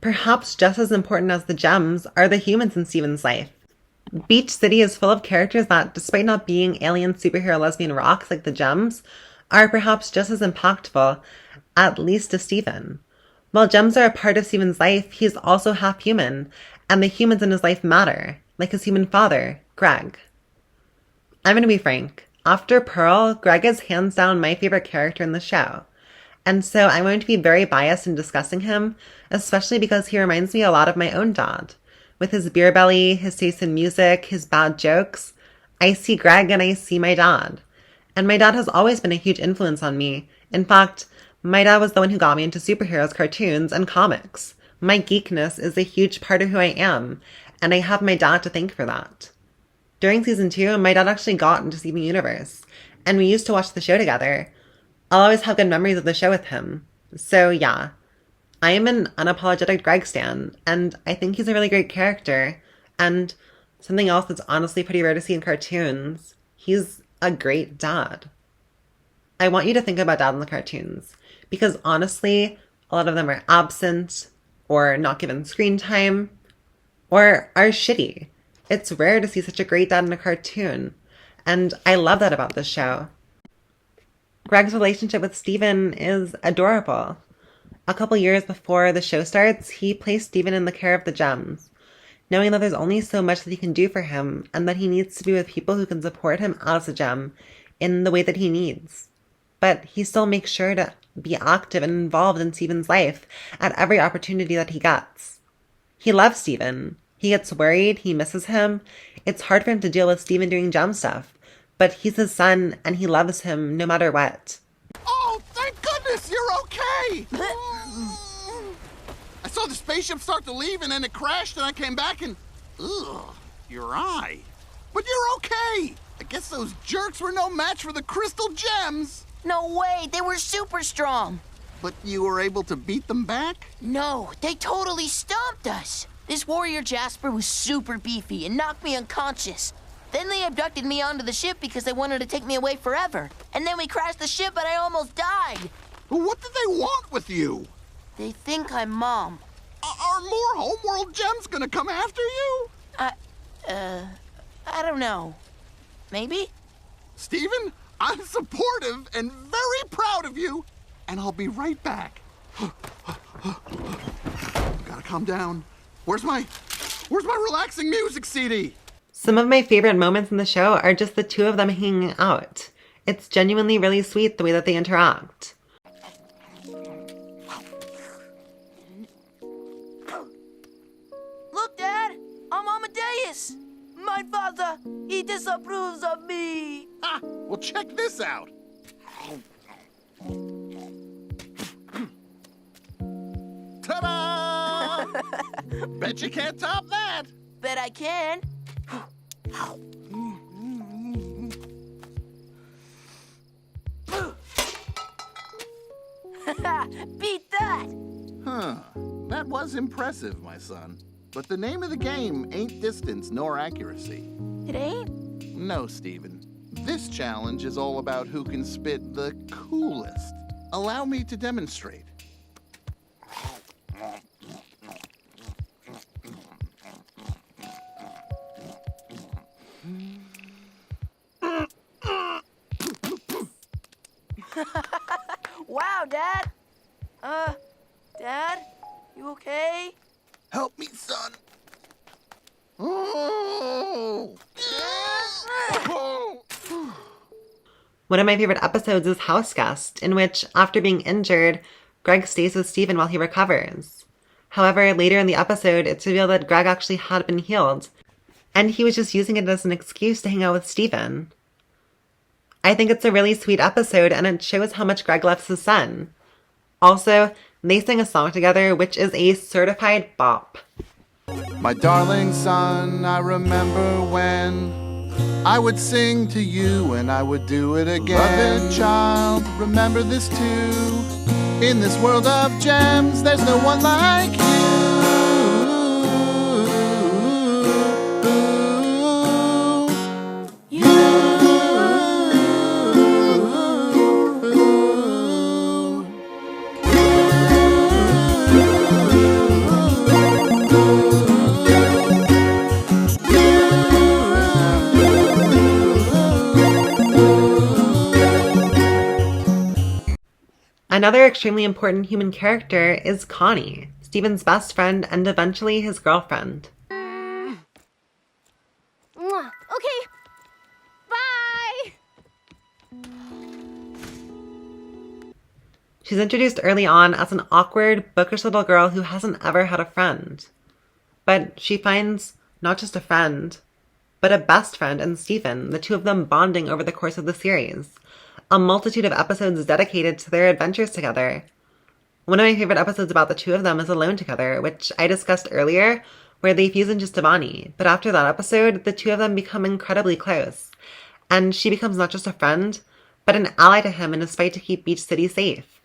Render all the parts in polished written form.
perhaps just as important as the gems are the humans in Steven's life. Beach City is full of characters that, despite not being alien superhero lesbian rocks like the gems, are perhaps just as impactful, at least to Steven. While gems are a part of Steven's life, he's also half human, and the humans in his life matter, like his human father, Greg. I'm gonna be frank. After Pearl, Greg is hands down my favorite character in the show. And so I'm going to be very biased in discussing him, especially because he reminds me a lot of my own dad. With his beer belly, his taste in music, his bad jokes, I see Greg and I see my dad. And my dad has always been a huge influence on me. In fact, my dad was the one who got me into superheroes, cartoons, and comics. My geekness is a huge part of who I am, and I have my dad to thank for that. During season 2, my dad actually got into Steven Universe, and we used to watch the show together. I'll always have good memories of the show with him. So yeah, I am an unapologetic Greg stan, and I think he's a really great character. And something else that's honestly pretty rare to see in cartoons, he's a great dad. I want you to think about dad in the cartoons, because honestly, a lot of them are absent, or not given screen time, or are shitty. It's rare to see such a great dad in a cartoon, and I love that about this show. Greg's relationship with Steven is adorable. A couple years before the show starts, he placed Steven in the care of the gems, knowing that there's only so much that he can do for him, and that he needs to be with people who can support him as a gem in the way that he needs. But he still makes sure to be active and involved in Steven's life at every opportunity that he gets. He loves Steven. He gets worried, he misses him. It's hard for him to deal with Steven doing gem stuff, but he's his son and he loves him no matter what. Oh, thank goodness you're okay! I saw the spaceship start to leave and then it crashed and I came back and... Ugh, your eye. But you're okay! I guess those jerks were no match for the crystal gems! No way, they were super strong. But you were able to beat them back? No, they totally stomped us. This warrior Jasper was super beefy and knocked me unconscious. Then they abducted me onto the ship because they wanted to take me away forever. And then we crashed the ship and I almost died. What did they want with you? They think I'm Mom. Are more homeworld gems gonna come after you? I don't know. Maybe? Steven, I'm supportive and very proud of you. And I'll be right back. Gotta calm down. Where's my relaxing music CD? Some of my favorite moments in the show are just the two of them hanging out. It's genuinely really sweet the way that they interact. Look, Dad! I'm Amadeus! My father, he disapproves of me! Ha! Well, check this out. Ta-da! Bet you can't top that. Bet I can. Beat that! Huh. That was impressive, my son. But the name of the game ain't distance nor accuracy. It ain't? No, Steven. This challenge is all about who can spit the coolest. Allow me to demonstrate. Wow, Dad. Dad, you okay? Help me, son. Oh! One of my favorite episodes is House Guest, in which, after being injured, Greg stays with Steven while he recovers. However, later in the episode, it's revealed that Greg actually had been healed, and he was just using it as an excuse to hang out with Steven. I think it's a really sweet episode, and it shows how much Greg loves his son. Also, they sing a song together, which is a certified bop. My darling son, I remember when I would sing to you and I would do it again. Beloved child, remember this too. In this world of gems, there's no one like you. Another extremely important human character is Connie, Steven's best friend and eventually his girlfriend. Okay. Bye! She's introduced early on as an awkward, bookish little girl who hasn't ever had a friend. But she finds not just a friend, but a best friend in Stephen, the two of them bonding over the course of the series. A multitude of episodes dedicated to their adventures together. One of my favorite episodes about the two of them is Alone Together, which I discussed earlier, where they fuse into Stevonnie. But after that episode, the two of them become incredibly close. And she becomes not just a friend, but an ally to him in his fight to keep Beach City safe.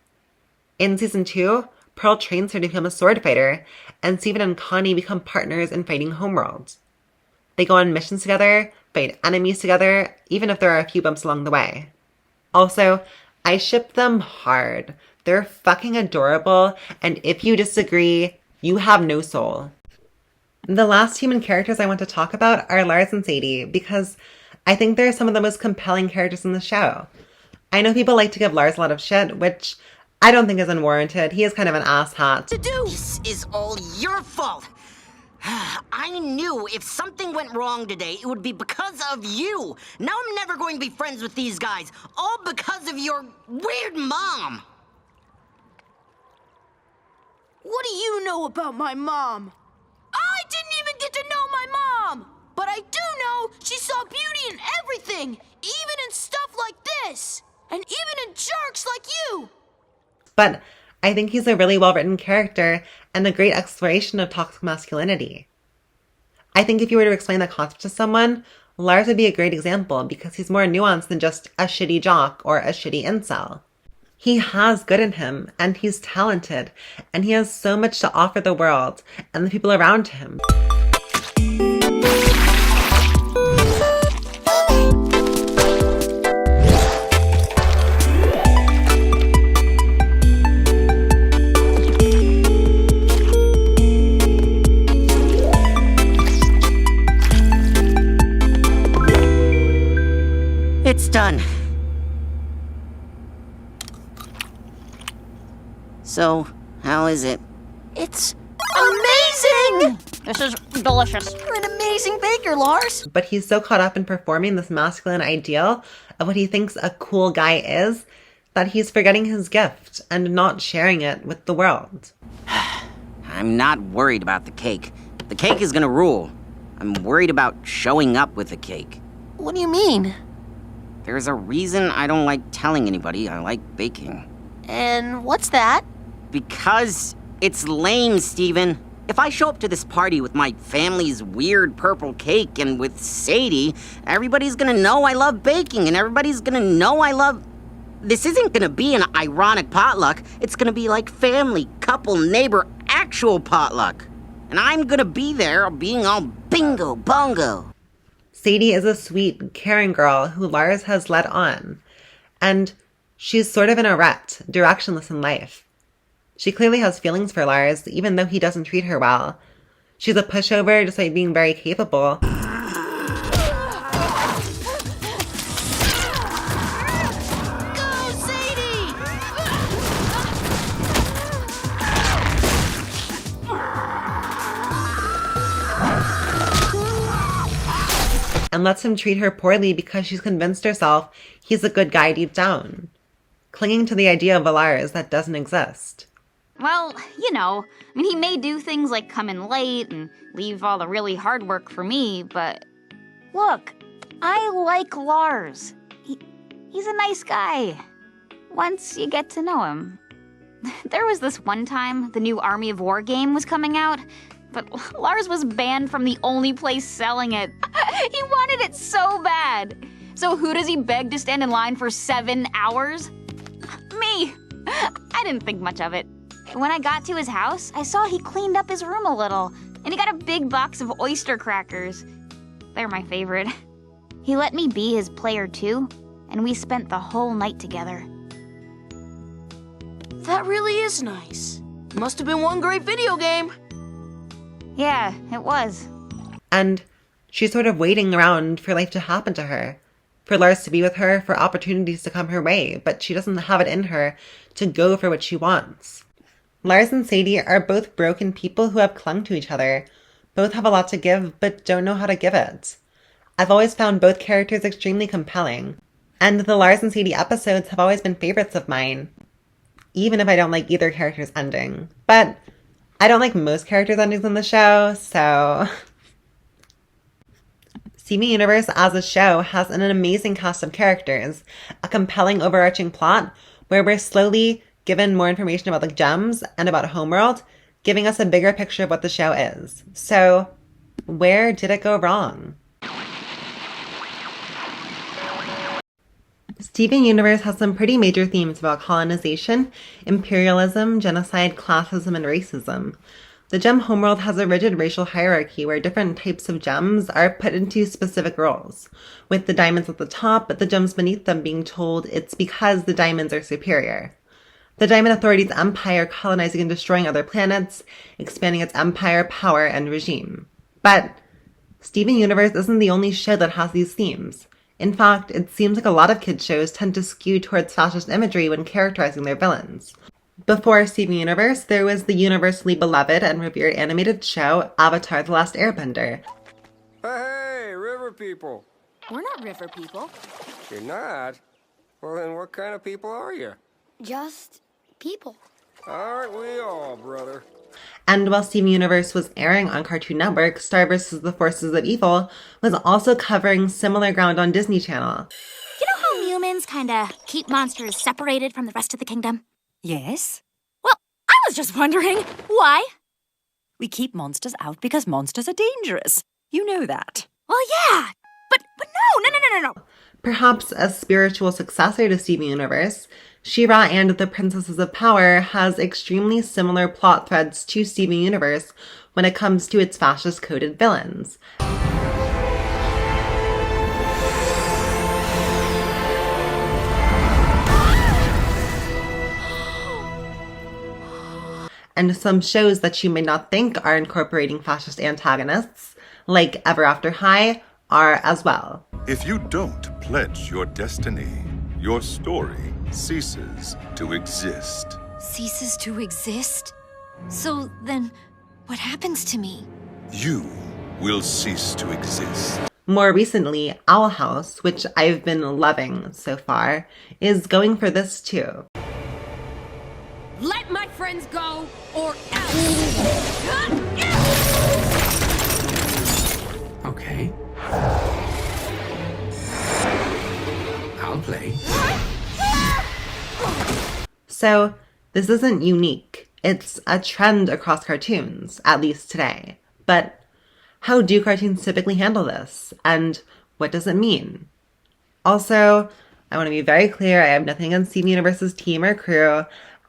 In season 2, Pearl trains her to become a sword fighter, and Steven and Connie become partners in fighting Homeworld. They go on missions together, fight enemies together, even if there are a few bumps along the way. Also, I ship them hard. They're fucking adorable, and if you disagree, you have no soul. The last human characters I want to talk about are Lars and Sadie, because I think they're some of the most compelling characters in the show. I know people like to give Lars a lot of shit, which I don't think is unwarranted. He is kind of an asshat. This is all your fault. I knew if something went wrong today, it would be because of you. Now I'm never going to be friends with these guys, all because of your weird mom. What do you know about my mom? I didn't even get to know my mom! But I do know she saw beauty in everything, even in stuff like this, and even in jerks like you! But I think he's a really well-written character and a great exploration of toxic masculinity. I think if you were to explain that concept to someone, Lars would be a great example because he's more nuanced than just a shitty jock or a shitty incel. He has good in him, and he's talented, and he has so much to offer the world and the people around him. It's done. So, how is it? It's amazing! This is delicious. You're an amazing baker, Lars. But he's so caught up in performing this masculine ideal of what he thinks a cool guy is that he's forgetting his gift and not sharing it with the world. I'm not worried about the cake. The cake is gonna rule. I'm worried about showing up with the cake. What do you mean? There's a reason I don't like telling anybody I like baking. And what's that? Because it's lame, Steven. If I show up to this party with my family's weird purple cake and with Sadie, everybody's gonna know I love baking and everybody's gonna know I love... This isn't gonna be an ironic potluck. It's gonna be like family, couple, neighbor, actual potluck. And I'm gonna be there being all bingo bongo. Sadie is a sweet, caring girl who Lars has led on. And she's sort of in a rut, directionless in life. She clearly has feelings for Lars, even though he doesn't treat her well. She's a pushover despite being very capable. Go, Sadie! And lets him treat her poorly because she's convinced herself he's a good guy deep down. Clinging to the idea of a Lars that doesn't exist. Well, you know, he may do things like come in late and leave all the really hard work for me, but look, I like Lars. He's a nice guy. Once you get to know him. There was this one time the new Army of War game was coming out, but Lars was banned from the only place selling it. He wanted it so bad. So who does he beg to stand in line for 7 hours? Me. I didn't think much of it. When I got to his house, I saw he cleaned up his room a little, and he got a big box of oyster crackers. They're my favorite. He let me be his player too, and we spent the whole night together. That really is nice. Must have been one great video game. Yeah, it was. And she's sort of waiting around for life to happen to her. for Lars to be with her, for opportunities to come her way, but she doesn't have it in her to go for what she wants. Lars and Sadie are both broken people who have clung to each other. Both have a lot to give, but don't know how to give it. I've always found both characters extremely compelling, and the Lars and Sadie episodes have always been favorites of mine, even if I don't like either character's ending. But I don't like most characters' endings in the show, so... Steven Universe as a show has an amazing cast of characters, a compelling overarching plot where we're slowly given more information about the gems and about Homeworld, giving us a bigger picture of what the show is. So, where did it go wrong? Steven Universe has some pretty major themes about colonization, imperialism, genocide, classism, and racism. The gem Homeworld has a rigid racial hierarchy where different types of gems are put into specific roles, with the diamonds at the top, but the gems beneath them being told it's because the diamonds are superior. The Diamond Authority's empire colonizing and destroying other planets, expanding its empire, power, and regime. But Steven Universe isn't the only show that has these themes. In fact, it seems like a lot of kids' shows tend to skew towards fascist imagery when characterizing their villains. Before Steven Universe, there was the universally beloved and revered animated show Avatar: The Last Airbender. Hey, river people. We're not river people. You're not? Well, then what kind of people are you? Just people. Aren't we all, brother? And while Steven Universe was airing on Cartoon Network, Star vs. the Forces of Evil was also covering similar ground on Disney Channel. You know how humans kinda keep monsters separated from the rest of the kingdom? Yes. Well, I was just wondering, why? We keep monsters out because monsters are dangerous. You know that. Well, yeah, but no. Perhaps a spiritual successor to Steven Universe, She-Ra and the Princesses of Power has extremely similar plot threads to Steven Universe when it comes to its fascist-coded villains. And some shows that you may not think are incorporating fascist antagonists, like Ever After High, are as well. If you don't pledge your destiny, your story ceases to exist. Ceases to exist? So then, what happens to me? You will cease to exist. More recently, Owl House, which I've been loving so far, is going for this too. Let my friends go, or else! Okay. I'll play. So, this isn't unique. It's a trend across cartoons, at least today. But how do cartoons typically handle this? And what does it mean? Also, I want to be very clear, I have nothing against Steven Universe's team or crew.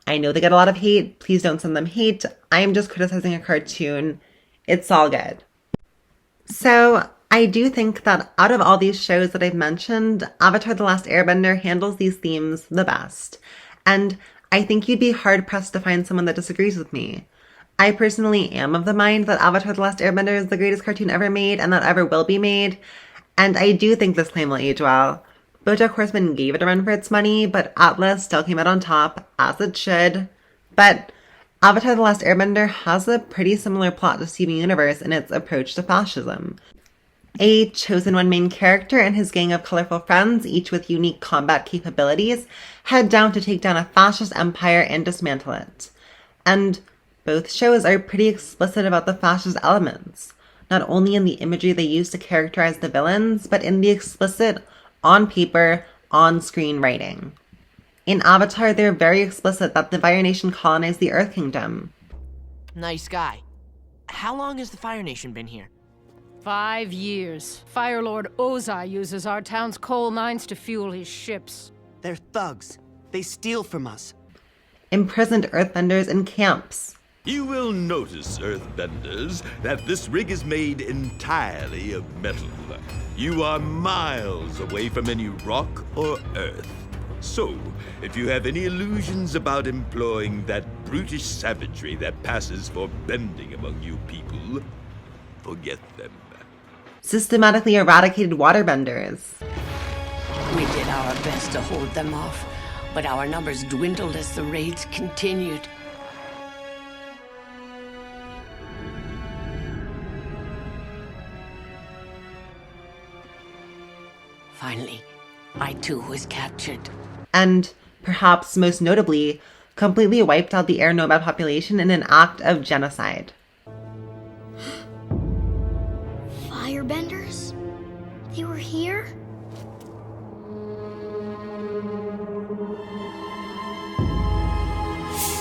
I know they get a lot of hate. Please don't send them hate. I am just criticizing a cartoon. It's all good. So, I do think that out of all these shows that I've mentioned, Avatar: The Last Airbender handles these themes the best. And I think you'd be hard-pressed to find someone that disagrees with me. I personally am of the mind that Avatar: The Last Airbender is the greatest cartoon ever made and that ever will be made. And I do think this claim will age well. BoJack Horseman gave it a run for its money, but Atlas still came out on top, as it should. But Avatar: The Last Airbender has a pretty similar plot to Steven Universe in its approach to fascism. A chosen one main character and his gang of colorful friends, each with unique combat capabilities, head down to take down a fascist empire and dismantle it. And both shows are pretty explicit about the fascist elements, not only in the imagery they use to characterize the villains, but in the explicit, on-paper, on-screen writing. In Avatar, they're very explicit that the Fire Nation colonized the Earth Kingdom. Nice guy. How long has the Fire Nation been here? 5 years. Fire Lord Ozai uses our town's coal mines to fuel his ships. They're thugs. They steal from us. Imprisoned Earthbenders in camps. You will notice, Earthbenders, that this rig is made entirely of metal. You are miles away from any rock or earth. So, if you have any illusions about employing that brutish savagery that passes for bending among you people, forget them. Systematically eradicated waterbenders. We did our best to hold them off, but our numbers dwindled as the raids continued. Finally, I too was captured. And, perhaps most notably, completely wiped out the Air Nomad population in an act of genocide. Firebenders? They were here?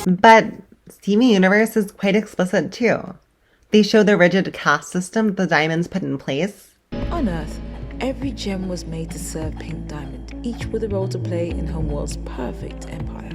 But Steven Universe is quite explicit too. They show the rigid caste system that the diamonds put in place. On Earth, every gem was made to serve Pink Diamond, each with a role to play in Homeworld's perfect empire.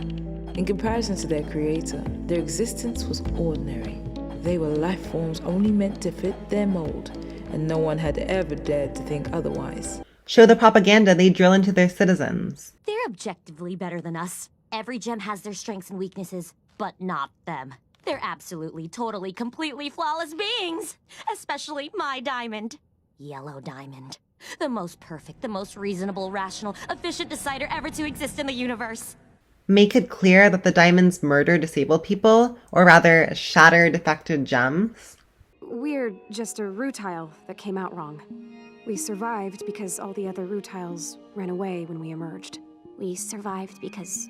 In comparison to their creator, their existence was ordinary. They were life forms only meant to fit their mold, and no one had ever dared to think otherwise. Show the propaganda they drill into their citizens. They're objectively better than us. Every gem has their strengths and weaknesses, but not them. They're absolutely, totally, completely flawless beings. Especially my diamond. Yellow Diamond. The most perfect, the most reasonable, rational, efficient decider ever to exist in the universe. Make it clear that the diamonds murder disabled people, or rather, shatter defected gems. We're just a rutile that came out wrong. We survived because all the other rutiles ran away when we emerged. We survived because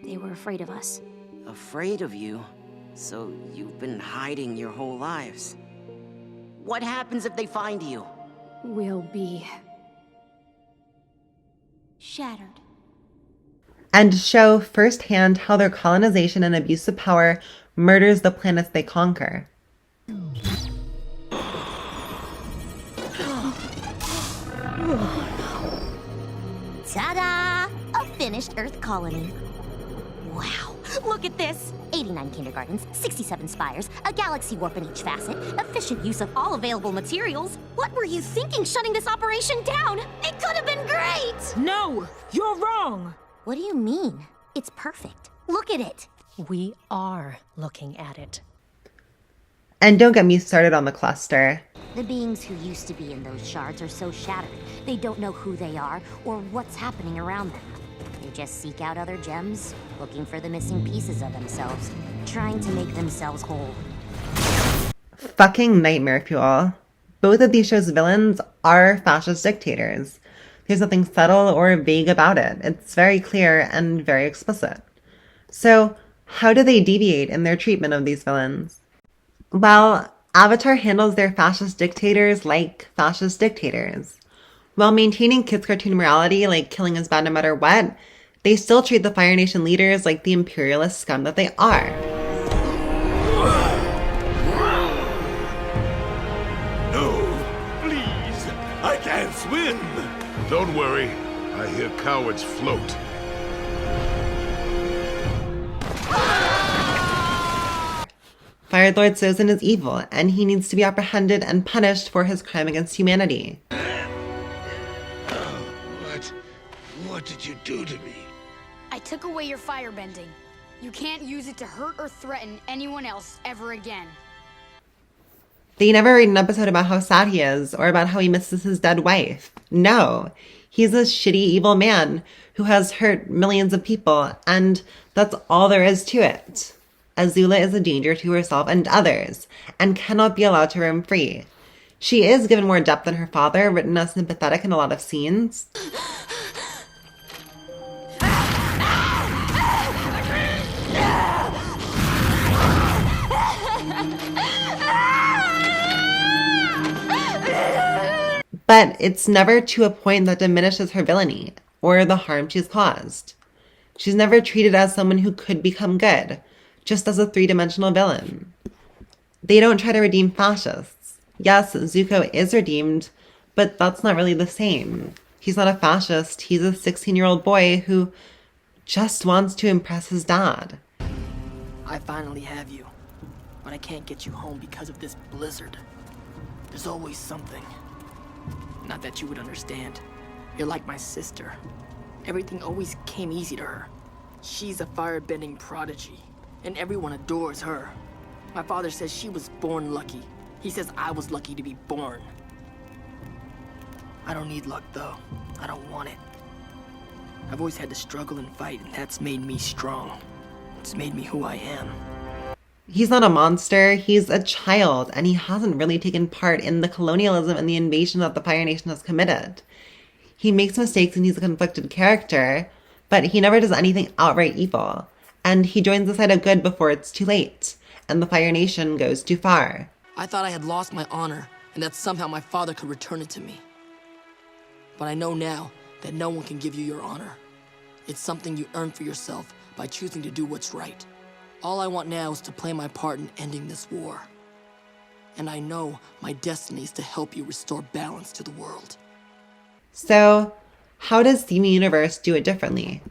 they were afraid of us. Afraid of you? So you've been hiding your whole lives. What happens if they find you? We'll be shattered. And show firsthand how their colonization and abuse of power murders the planets they conquer. Ta-da! A finished Earth colony. Wow, look at this! 89 kindergartens, 67 spires, a galaxy warp in each facet, efficient use of all available materials. What were you thinking shutting this operation down? It could have been great! No! You're wrong! What do you mean? It's perfect. Look at it. We are looking at it. And don't get me started on the cluster. The beings who used to be in those shards are so shattered, they don't know who they are or what's happening around them. They just seek out other gems, looking for the missing pieces of themselves, trying to make themselves whole. Fucking nightmare fuel. Both of these shows' villains are fascist dictators. There's nothing subtle or vague about it. It's very clear and very explicit. So, how do they deviate in their treatment of these villains? Well, Avatar handles their fascist dictators like fascist dictators. While maintaining kids' cartoon morality like killing is bad no matter what, they still treat the Fire Nation leaders like the imperialist scum that they are. No, please, I can't swim. Don't worry, I hear cowards float. Fire Lord Sozin is evil, and he needs to be apprehended and punished for his crime against humanity. What did you do to me? I took away your firebending. You can't use it to hurt or threaten anyone else ever again. They never read an episode about how sad he is or about how he misses his dead wife. No, he's a shitty evil man who has hurt millions of people, and that's all there is to it. Azula is a danger to herself and others, and cannot be allowed to roam free. She is given more depth than her father, written as sympathetic in a lot of scenes. But it's never to a point that diminishes her villainy, or the harm she's caused. She's never treated as someone who could become good, just as a three-dimensional villain. They don't try to redeem fascists. Yes, Zuko is redeemed, but that's not really the same. He's not a fascist, he's a 16-year-old boy who just wants to impress his dad. I finally have you, but I can't get you home because of this blizzard. There's always something. Not that you would understand. You're like my sister. Everything always came easy to her. She's a firebending prodigy, and everyone adores her. My father says she was born lucky. He says I was lucky to be born. I don't need luck, though. I don't want it. I've always had to struggle and fight, and that's made me strong. It's made me who I am. He's not a monster, he's a child, and he hasn't really taken part in the colonialism and the invasion that the Fire Nation has committed. He makes mistakes and he's a conflicted character, but he never does anything outright evil. And he joins the side of good before it's too late, and the Fire Nation goes too far. I thought I had lost my honor, and that somehow my father could return it to me. But I know now that no one can give you your honor. It's something you earn for yourself by choosing to do what's right. All I want now is to play my part in ending this war. And I know my destiny is to help you restore balance to the world. So, how does Steven Universe do it differently?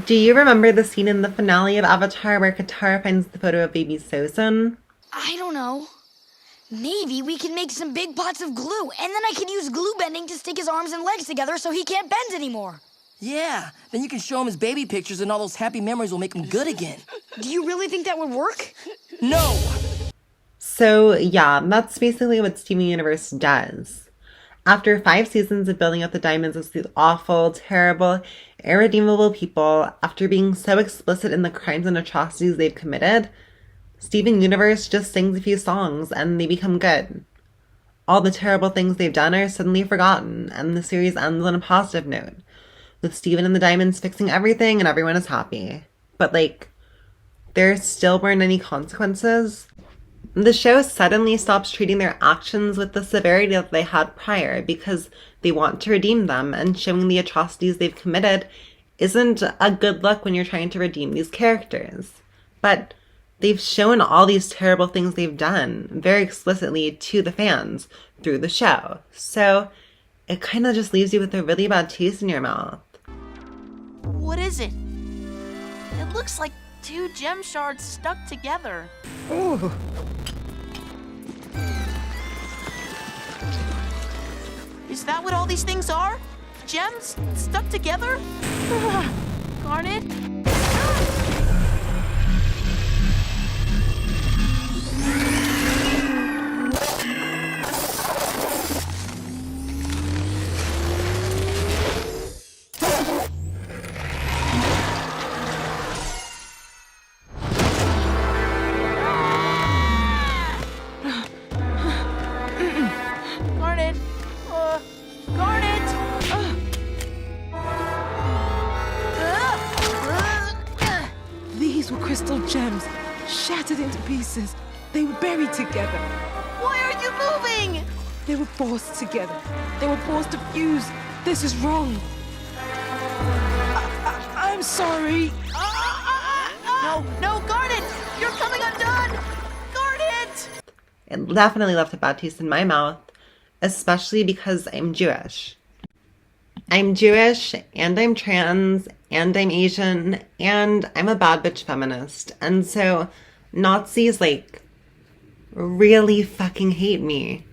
Do you remember the scene in the finale of Avatar where Katara finds the photo of baby Sozin? I don't know. Maybe we can make some big pots of glue, and then I can use glue bending to stick his arms and legs together so he can't bend anymore. Yeah, then you can show him his baby pictures and all those happy memories will make him good again. Do you really think that would work? No! So yeah, that's basically what Steven Universe does. After 5 seasons of building up the Diamonds as these awful, terrible, irredeemable people, after being so explicit in the crimes and atrocities they've committed, Steven Universe just sings a few songs and they become good. All the terrible things they've done are suddenly forgotten, and the series ends on a positive note, with Steven and the Diamonds fixing everything and everyone is happy. But there still weren't any consequences. The show suddenly stops treating their actions with the severity that they had prior because they want to redeem them, and showing the atrocities they've committed isn't a good look when you're trying to redeem these characters. But they've shown all these terrible things they've done very explicitly to the fans through the show. So it kind of just leaves you with a really bad taste in your mouth. What is it? It looks like 2 gem shards stuck together. Ooh. Is that what all these things are? Gems stuck together? Garnet? Crystal gems, shattered into pieces. They were buried together. Why are you moving? They were forced together. They were forced to fuse. This is wrong. I'm sorry. No, Garnet! You're coming undone! Garnet! It definitely left a bad taste in my mouth, especially because I'm Jewish. I'm Jewish, and I'm trans, and I'm Asian, and I'm a bad bitch feminist. And so Nazis, really fucking hate me.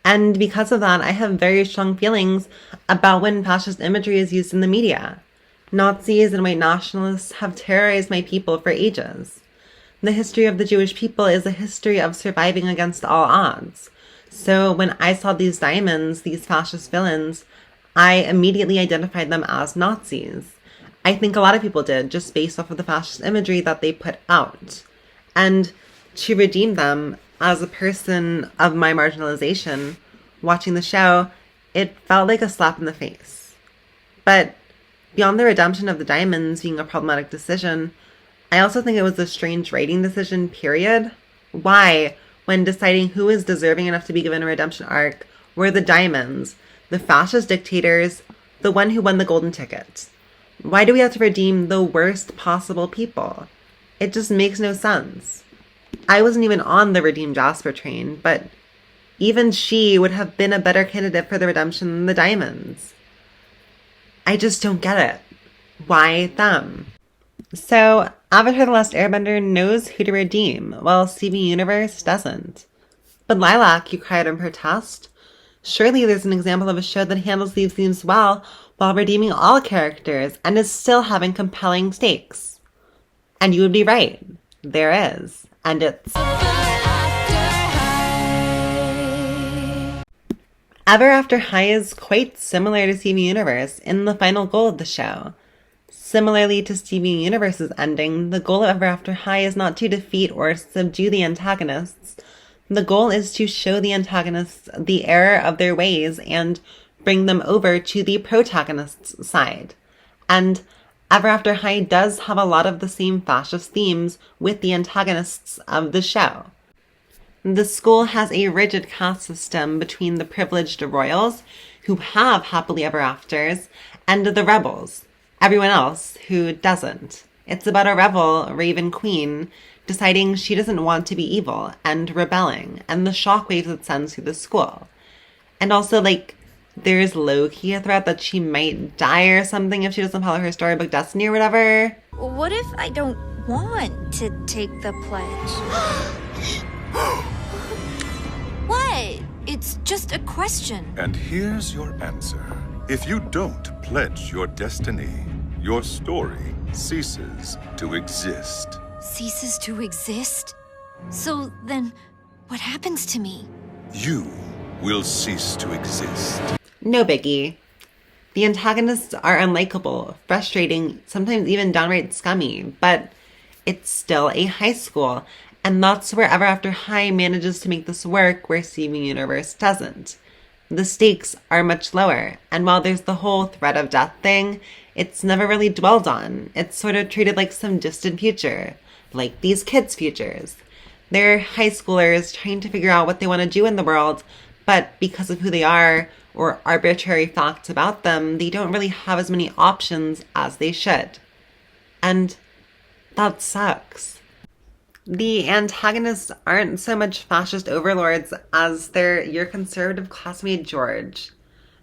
And because of that, I have very strong feelings about when fascist imagery is used in the media. Nazis and white nationalists have terrorized my people for ages. The history of the Jewish people is a history of surviving against all odds. So when I saw these diamonds, these fascist villains, I immediately identified them as Nazis. I think a lot of people did, just based off of the fascist imagery that they put out. And to redeem them as a person of my marginalization, watching the show, it felt like a slap in the face. But beyond the redemption of the diamonds being a problematic decision, I also think it was a strange writing decision, period. Why, when deciding who is deserving enough to be given a redemption arc, were the diamonds, the fascist dictators, the one who won the golden ticket? Why do we have to redeem the worst possible people? It just makes no sense. I wasn't even on the Redeem Jasper train, but even she would have been a better candidate for the redemption than the diamonds. I just don't get it. Why them? So, Avatar The Last Airbender knows who to redeem, while Steven Universe doesn't. But Lilac, you cried in protest. Surely there's an example of a show that handles these themes well while redeeming all characters and is still having compelling stakes. And you would be right. There is. And it's... Ever After High is quite similar to Steven Universe in the final goal of the show. Similarly to Steven Universe's ending, the goal of Ever After High is not to defeat or subdue the antagonists. The goal is to show the antagonists the error of their ways and bring them over to the protagonist's side. And Ever After High does have a lot of the same fascist themes with the antagonists of the show. The school has a rigid caste system between the privileged royals, who have happily ever afters, and the rebels, everyone else who doesn't. It's about a rebel, Raven Queen, deciding she doesn't want to be evil and rebelling, and the shockwaves it sends through the school. And also, there's low-key a threat that she might die or something if she doesn't follow her storybook destiny or whatever. What if I don't want to take the pledge? What? It's just a question. And here's your answer. If you don't pledge your destiny, your story ceases to exist. Ceases to exist? So then, what happens to me? You will cease to exist. No biggie. The antagonists are unlikable, frustrating, sometimes even downright scummy, but it's still a high school, and that's where Ever After High manages to make this work where Steven Universe doesn't. The stakes are much lower, and while there's the whole threat of death thing, it's never really dwelled on. It's sort of treated like some distant future, like these kids' futures. They're high schoolers trying to figure out what they want to do in the world, but because of who they are, or arbitrary facts about them, they don't really have as many options as they should. And that sucks. The antagonists aren't so much fascist overlords as they're your conservative classmate George.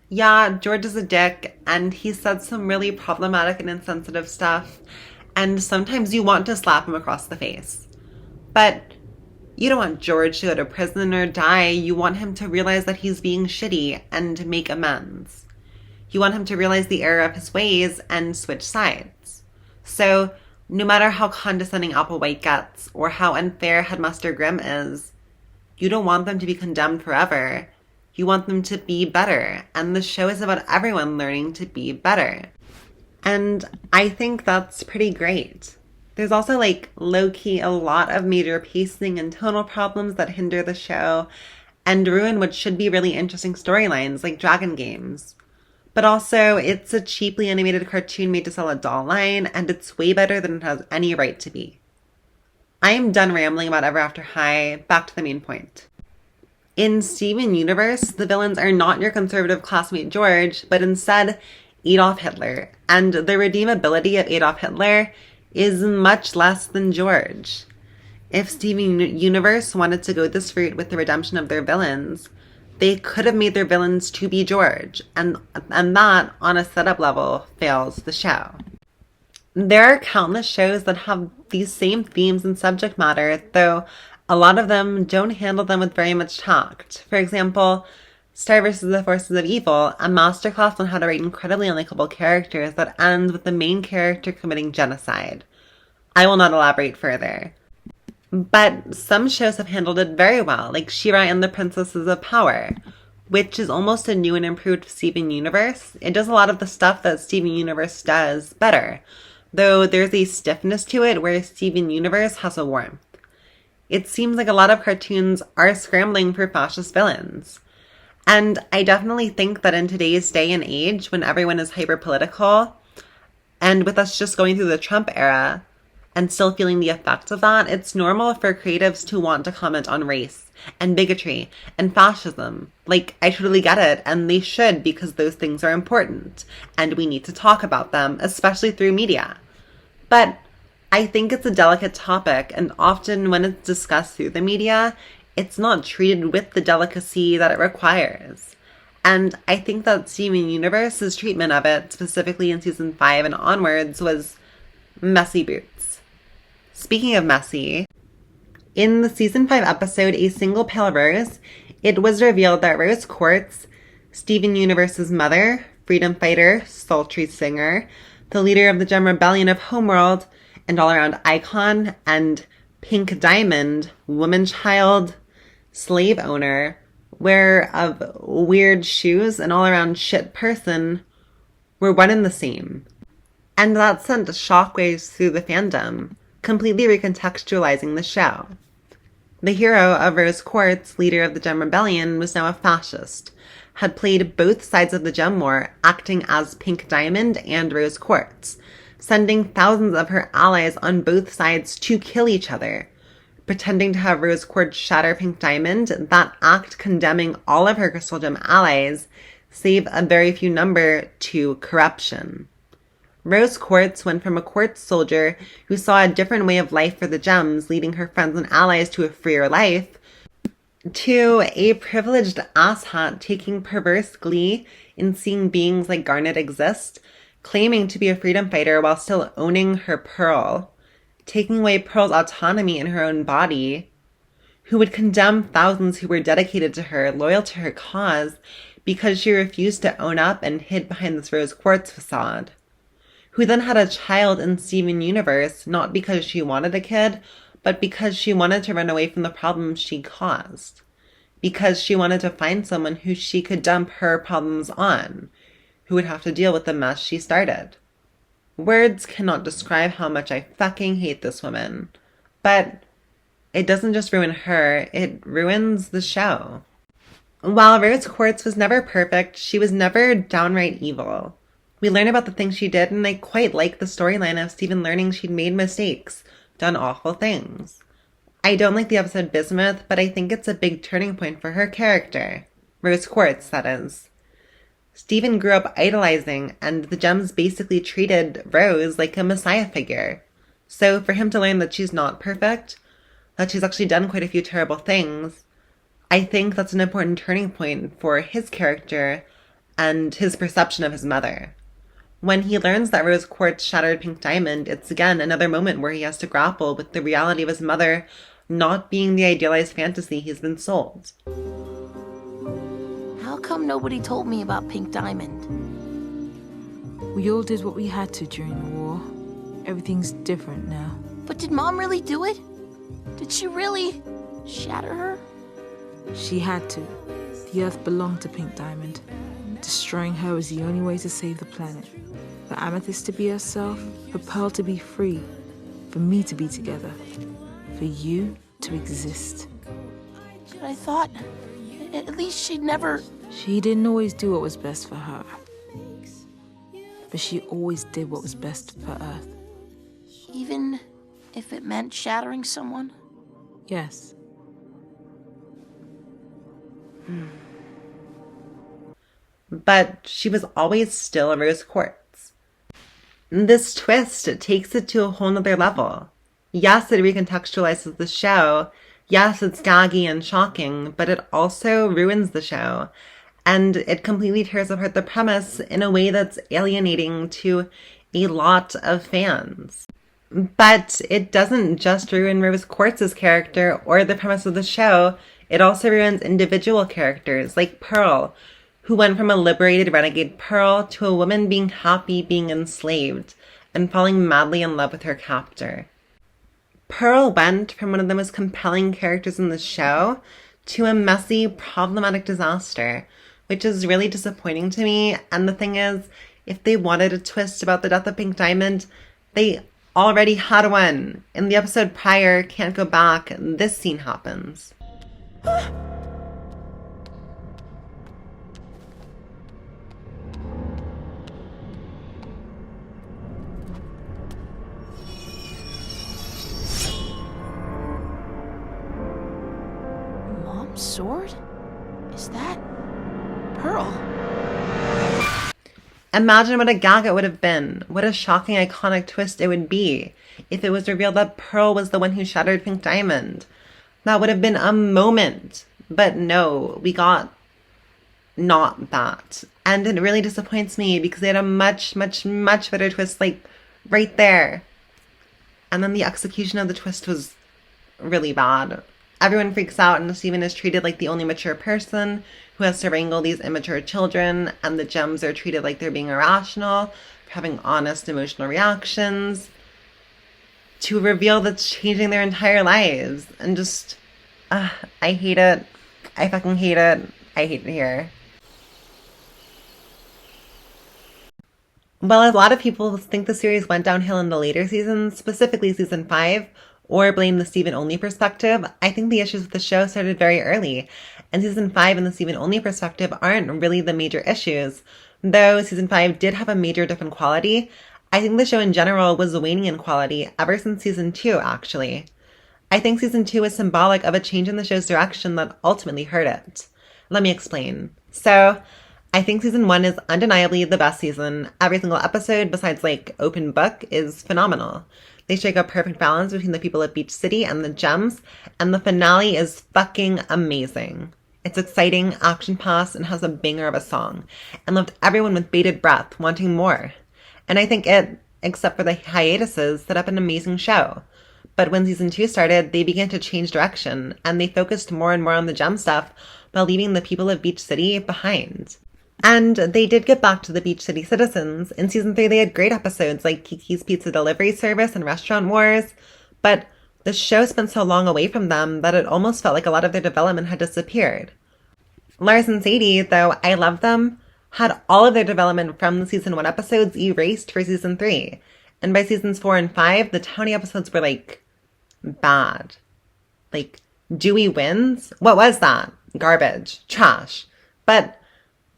Yeah, George is a dick, and he said some really problematic and insensitive stuff, and sometimes you want to slap him across the face. But you don't want George to go to prison or die. You want him to realize that he's being shitty and make amends. You want him to realize the error of his ways and switch sides. So, no matter how condescending Applewhite gets or how unfair Headmaster Grimm is, you don't want them to be condemned forever. You want them to be better, and the show is about everyone learning to be better. And I think that's pretty great. There's also, low-key a lot of major pacing and tonal problems that hinder the show and ruin what should be really interesting storylines, like Dragon Games. But also, it's a cheaply animated cartoon made to sell a doll line, and it's way better than it has any right to be. I am done rambling about Ever After High. Back to the main point. In Steven Universe, the villains are not your conservative classmate George, but instead Adolf Hitler, and the redeemability of Adolf Hitler is much less than George. If Steven Universe wanted to go this route with the redemption of their villains, they could have made their villains to be George, and that, on a setup level, fails the show. There are countless shows that have these same themes and subject matter, though a lot of them don't handle them with very much tact. For example, Star vs. the Forces of Evil, a masterclass on how to write incredibly unlikable characters that ends with the main character committing genocide. I will not elaborate further. But some shows have handled it very well, like She-Ra and the Princesses of Power, which is almost a new and improved Steven Universe. It does a lot of the stuff that Steven Universe does better, though there's a stiffness to it where Steven Universe has a warmth. It seems like a lot of cartoons are scrambling for fascist villains. And I definitely think that in today's day and age, when everyone is hyper-political, and with us just going through the Trump era, and still feeling the effects of that, it's normal for creatives to want to comment on race, and bigotry, and fascism. I totally get it, and they should, because those things are important, and we need to talk about them, especially through media. But I think it's a delicate topic, and often when it's discussed through the media, it's not treated with the delicacy that it requires. And I think that Steven Universe's treatment of it, specifically in season 5 and onwards, was messy boots. Speaking of messy, in the season 5 episode, A Single Pale Rose, it was revealed that Rose Quartz, Steven Universe's mother, freedom fighter, sultry singer, the leader of the Gem Rebellion of Homeworld, and all-around icon, and Pink Diamond, woman child, slave owner, wearer of weird shoes, and all-around shit person were one and the same. And that sent shockwaves through the fandom, completely recontextualizing the show. The hero of Rose Quartz, leader of the Gem Rebellion, was now a fascist, had played both sides of the Gem War, acting as Pink Diamond and Rose Quartz, sending thousands of her allies on both sides to kill each other, pretending to have Rose Quartz shatter Pink Diamond, that act condemning all of her Crystal Gem allies, save a very few number, to corruption. Rose Quartz went from a quartz soldier who saw a different way of life for the gems, leading her friends and allies to a freer life, to a privileged asshat taking perverse glee in seeing beings like Garnet exist, claiming to be a freedom fighter while still owning her Pearl, taking away Pearl's autonomy in her own body, who would condemn thousands who were dedicated to her, loyal to her cause, because she refused to own up and hid behind this Rose Quartz facade, who then had a child in Steven Universe, not because she wanted a kid, but because she wanted to run away from the problems she caused. Because she wanted to find someone who she could dump her problems on, who would have to deal with the mess she started. Words cannot describe how much I fucking hate this woman. But it doesn't just ruin her, it ruins the show. While Rose Quartz was never perfect, she was never downright evil. We learn about the things she did, and I quite like the storyline of Steven learning she'd made mistakes, done awful things. I don't like the episode Bismuth, but I think it's a big turning point for her character. Rose Quartz, that is. Steven grew up idolizing, and the gems basically treated Rose like a messiah figure. So for him to learn that she's not perfect, that she's actually done quite a few terrible things, I think that's an important turning point for his character and his perception of his mother. When he learns that Rose Quartz shattered Pink Diamond, it's again another moment where he has to grapple with the reality of his mother not being the idealized fantasy he's been sold. How come nobody told me about Pink Diamond? We all did what we had to during the war. Everything's different now. But did Mom really do it? Did she really shatter her? She had to. The Earth belonged to Pink Diamond. Destroying her was the only way to save the planet. For Amethyst to be herself, for Pearl to be free, for me to be together, for you to exist. But I thought, at least she'd never... She didn't always do what was best for her. But she always did what was best for Earth. Even if it meant shattering someone? Yes. But she was always still a Rose Quartz. This twist takes it to a whole nother level. Yes, it recontextualizes the show. Yes, it's gaggy and shocking, but it also ruins the show. And it completely tears apart the premise in a way that's alienating to a lot of fans. But it doesn't just ruin Rose Quartz's character or the premise of the show. It also ruins individual characters like Pearl, who went from a liberated renegade Pearl to a woman being happy being enslaved and falling madly in love with her captor. Pearl went from one of the most compelling characters in the show to a messy, problematic disaster, which is really disappointing to me. And the thing is, if they wanted a twist about the death of Pink Diamond, they already had one. In the episode prior, Can't Go Back, this scene happens. Mom's sword? Is that Pearl? Imagine what a gag it would have been. What a shocking, iconic twist it would be if it was revealed that Pearl was the one who shattered Pink Diamond. That would have been a moment. But no, we got not that. And it really disappoints me because they had a much, much, much better twist, like, right there. And then the execution of the twist was really bad. Everyone freaks out and Steven is treated like the only mature person who has to wrangle these immature children, and the gems are treated like they're being irrational, for having honest emotional reactions, to reveal that's changing their entire lives. And just, I hate it. I fucking hate it. I hate it here. While a lot of people think the series went downhill in the later seasons, specifically season 5, or blame the Steven-only perspective, I think the issues with the show started very early, and season 5 and the Steven-only perspective aren't really the major issues. Though season 5 did have a major dip in quality, I think the show in general was waning in quality ever since season 2, actually. I think season 2 is symbolic of a change in the show's direction that ultimately hurt it. Let me explain. So, I think season 1 is undeniably the best season. Every single episode, besides Open Book, is phenomenal. They strike a perfect balance between the people of Beach City and the gems, and the finale is fucking amazing. It's exciting, action-packed, and has a banger of a song, and left everyone with bated breath, wanting more. And I think it, except for the hiatuses, set up an amazing show. But when season 2 started, they began to change direction, and they focused more and more on the gem stuff while leaving the people of Beach City behind. And they did get back to the Beach City citizens. In season 3, they had great episodes like Kiki's Pizza Delivery Service and Restaurant Wars, but the show spent so long away from them that it almost felt like a lot of their development had disappeared. Lars and Sadie, though I love them, had all of their development from the season 1 episodes erased for season 3. And by seasons 4 and 5, the Townie episodes were bad. Dewey wins? What was that? Garbage. Trash. But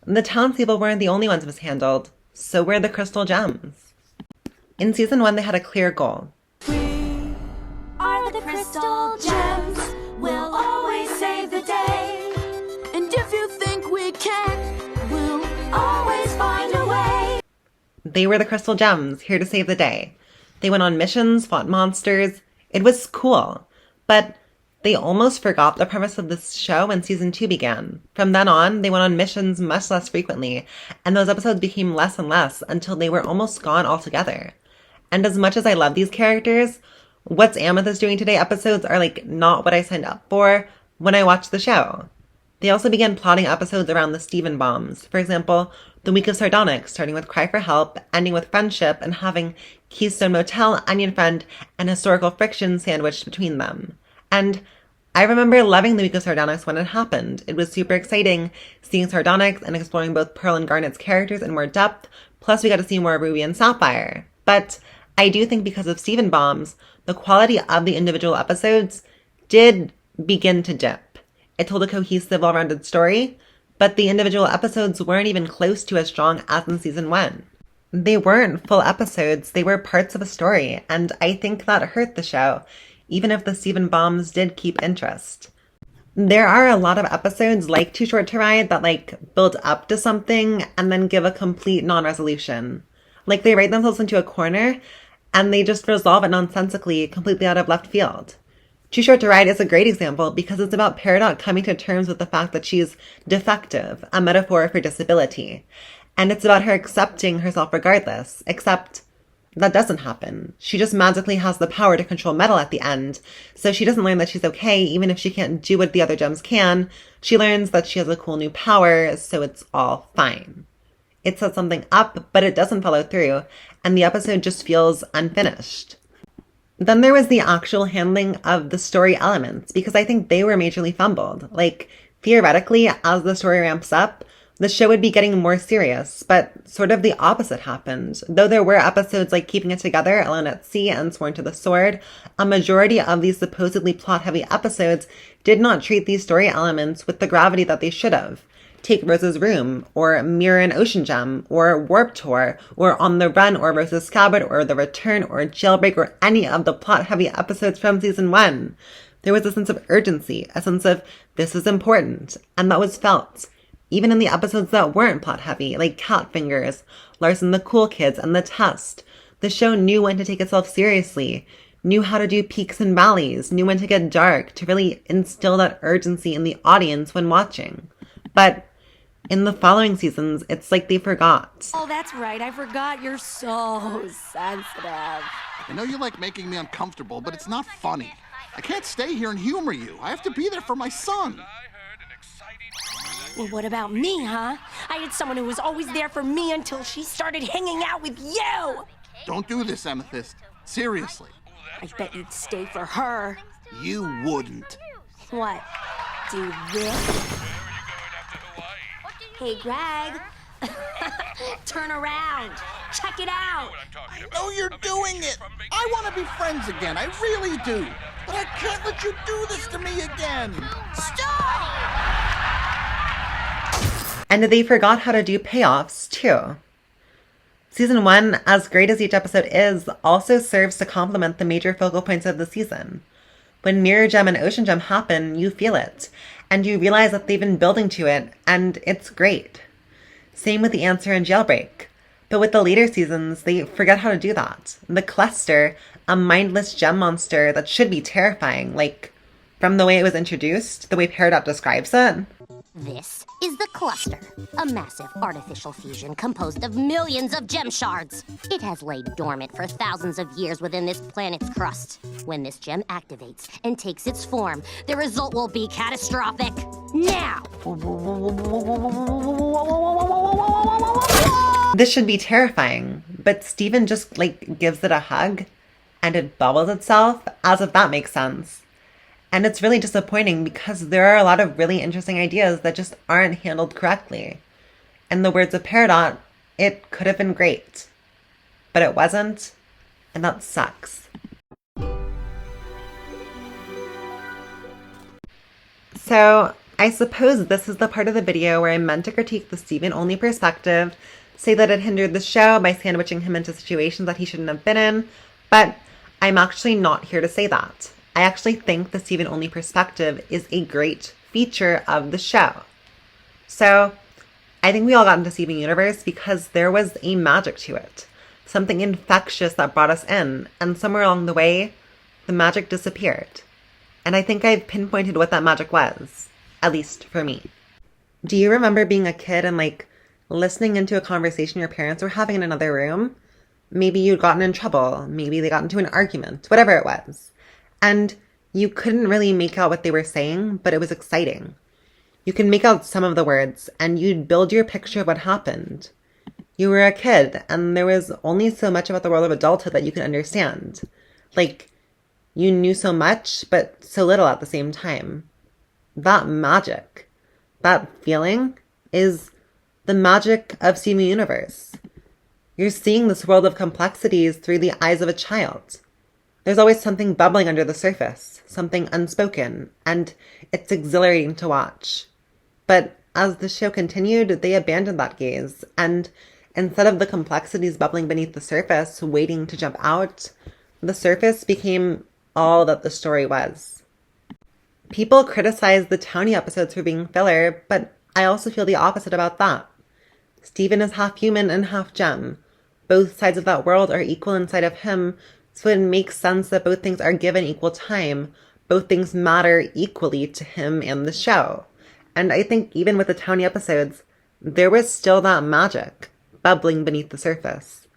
the townspeople weren't the only ones mishandled. So were the crystal gems. In season 1, they had a clear goal. We are the crystal gems. We'll always save the day. And if you think we can, we'll always find a way. They were the crystal gems, here to save the day. They went on missions, fought monsters. It was cool. But they almost forgot the premise of this show when season 2 began. From then on, they went on missions much less frequently, and those episodes became less and less until they were almost gone altogether. And as much as I love these characters, What's Amethyst Doing Today episodes are not what I signed up for when I watched the show. They also began plotting episodes around the Steven bombs. For example, the week of Sardonyx, starting with Cry for Help, ending with Friendship, and having Keystone Motel, Onion Friend, and Historical Friction sandwiched between them. And I remember loving the week of Sardonyx when it happened. It was super exciting seeing Sardonyx and exploring both Pearl and Garnet's characters in more depth, plus we got to see more Ruby and Sapphire. But I do think because of Steven bombs, the quality of the individual episodes did begin to dip. It told a cohesive, well-rounded story, but the individual episodes weren't even close to as strong as in season 1. They weren't full episodes, they were parts of a story, and I think that hurt the show, even if the Steven bombs did keep interest. There are a lot of episodes like Too Short to Ride that build up to something and then give a complete non-resolution. They write themselves into a corner and they just resolve it nonsensically, completely out of left field. Too Short to Ride is a great example because it's about Peridot coming to terms with the fact that she's defective, a metaphor for disability. And it's about her accepting herself regardless, except that doesn't happen. She just magically has the power to control metal at the end, so she doesn't learn that she's okay even if she can't do what the other gems can. She learns that she has a cool new power, so it's all fine. It sets something up, but it doesn't follow through, and the episode just feels unfinished. Then there was the actual handling of the story elements, because I think they were majorly fumbled. Theoretically, as the story ramps up, the show would be getting more serious, but sort of the opposite happened. Though there were episodes like Keeping It Together, Alone at Sea, and Sworn to the Sword, a majority of these supposedly plot-heavy episodes did not treat these story elements with the gravity that they should have. Take Rose's Room, or Mirror and Ocean Gem, or Warp Tour, or On the Run, or Rose's Scabbard, or The Return, or Jailbreak, or any of the plot-heavy episodes from season 1. There was a sense of urgency, a sense of, this is important, and that was felt. Even in the episodes that weren't plot-heavy, like Cat Fingers, Larson the Cool Kids, and The Test, the show knew when to take itself seriously, knew how to do peaks and valleys, knew when to get dark, to really instill that urgency in the audience when watching. But in the following seasons, it's like they forgot. Oh, that's right. I forgot you're so sensitive. I know you like making me uncomfortable, but it's not funny. I can't stay here and humor you. I have to be there for my son. Well, what about me, huh? I had someone who was always there for me until she started hanging out with you. Don't do this, Amethyst. Seriously. I bet you'd stay for her. You wouldn't. What? do this. Hey, Greg. Turn around. Check it out. I know you're doing it. I want to be friends again. I really do. But I can't let you do this to me again. Stop! And they forgot how to do payoffs, too. Season 1, as great as each episode is, also serves to complement the major focal points of the season. When Mirror Gem and Ocean Gem happen, you feel it, and you realize that they've been building to it, and it's great. Same with The Answer and Jailbreak. But with the later seasons, they forget how to do that. The Cluster, a mindless gem monster that should be terrifying, like, from the way it was introduced, the way Peridot describes it. This is the Cluster, a massive artificial fusion composed of millions of gem shards. It has laid dormant for thousands of years within this planet's crust. When this gem activates and takes its form, the result will be catastrophic. Now! This should be terrifying, but Steven just, gives it a hug, and it bubbles itself, as if that makes sense. And it's really disappointing because there are a lot of really interesting ideas that just aren't handled correctly. In the words of Peridot, it could have been great. But it wasn't, and that sucks. So, I suppose this is the part of the video where I meant to critique the Steven-only perspective, say that it hindered the show by sandwiching him into situations that he shouldn't have been in, but I'm actually not here to say that. I actually think the Steven-only perspective is a great feature of the show. So, I think we all got into Steven Universe because there was a magic to it. Something infectious that brought us in, and somewhere along the way, the magic disappeared. And I think I've pinpointed what that magic was, at least for me. Do you remember being a kid and listening into a conversation your parents were having in another room? Maybe you'd gotten in trouble, maybe they got into an argument, whatever it was. And you couldn't really make out what they were saying, but it was exciting. You could make out some of the words, and you'd build your picture of what happened. You were a kid, and there was only so much about the world of adulthood that you could understand. You knew so much, but so little at the same time. That magic, that feeling, is the magic of Steven Universe. You're seeing this world of complexities through the eyes of a child. There's always something bubbling under the surface, something unspoken, and it's exhilarating to watch. But as the show continued, they abandoned that gaze, and instead of the complexities bubbling beneath the surface, waiting to jump out, the surface became all that the story was. People criticize the Tony episodes for being filler, but I also feel the opposite about that. Steven is half human and half gem. Both sides of that world are equal inside of him, so it makes sense that both things are given equal time. Both things matter equally to him and the show. And I think even with the Tony episodes, there was still that magic bubbling beneath the surface.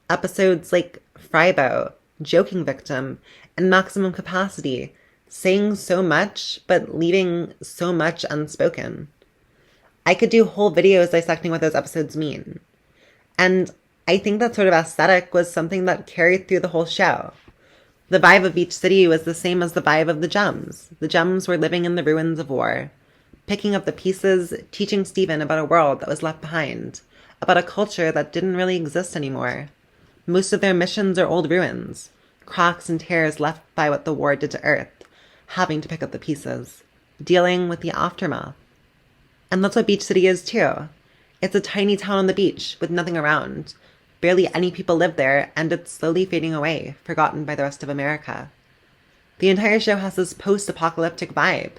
Episodes like Frybo, Joking Victim, and Maximum Capacity, saying so much, but leaving so much unspoken. I could do whole videos dissecting what those episodes mean. And I think that sort of aesthetic was something that carried through the whole show. The vibe of Beach City was the same as the vibe of the Gems. The Gems were living in the ruins of war, picking up the pieces, teaching Steven about a world that was left behind, about a culture that didn't really exist anymore. Most of their missions are old ruins, cracks and tears left by what the war did to Earth, having to pick up the pieces, dealing with the aftermath. And that's what Beach City is too. It's a tiny town on the beach with nothing around. Barely any people live there, and it's slowly fading away, forgotten by the rest of America. The entire show has this post-apocalyptic vibe.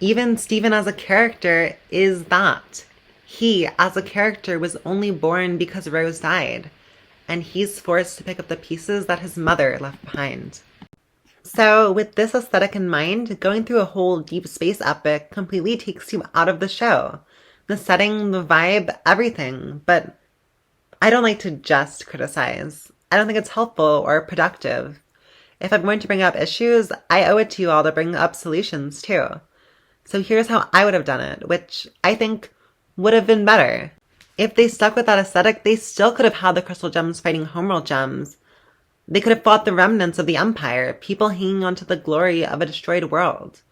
Even Steven as a character is that. He, as a character, was only born because Rose died, and he's forced to pick up the pieces that his mother left behind. So, with this aesthetic in mind, going through a whole deep space epic completely takes you out of the show. The setting, the vibe, everything, but I don't like to just criticize. I don't think it's helpful or productive. If I'm going to bring up issues, I owe it to you all to bring up solutions too. So here's how I would have done it, which I think would have been better. If they stuck with that aesthetic, they still could have had the Crystal Gems fighting Homeworld Gems. They could have fought the remnants of the Empire, people hanging onto the glory of a destroyed world.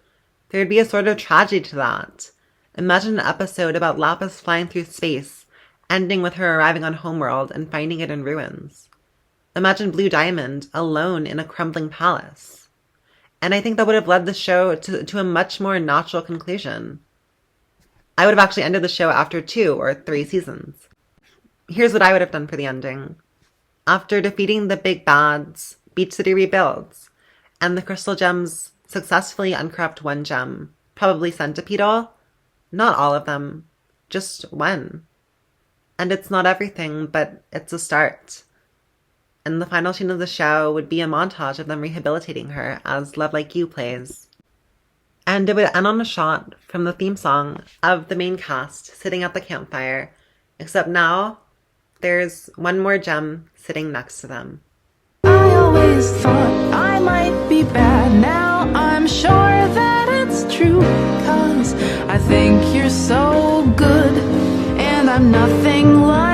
there'd be a sort of tragedy to that. Imagine an episode about Lapis flying through space, ending with her arriving on Homeworld and finding it in ruins. Imagine Blue Diamond alone in a crumbling palace. And I think that would have led the show to a much more natural conclusion. I would have actually ended the show after 2 or 3 seasons. Here's what I would have done for the ending. After defeating the big bads, Beach City rebuilds, and the crystal gems successfully uncorrupt one gem, probably Centipedal. Not all of them, just one. And it's not everything, but it's a start. And the final scene of the show would be a montage of them rehabilitating her as Love Like You plays. And it would end on a shot from the theme song of the main cast sitting at the campfire, except now there's one more gem sitting next to them. I always thought I might be bad. Now I'm sure that it's true, 'cause I think you're so good, and I'm nothing like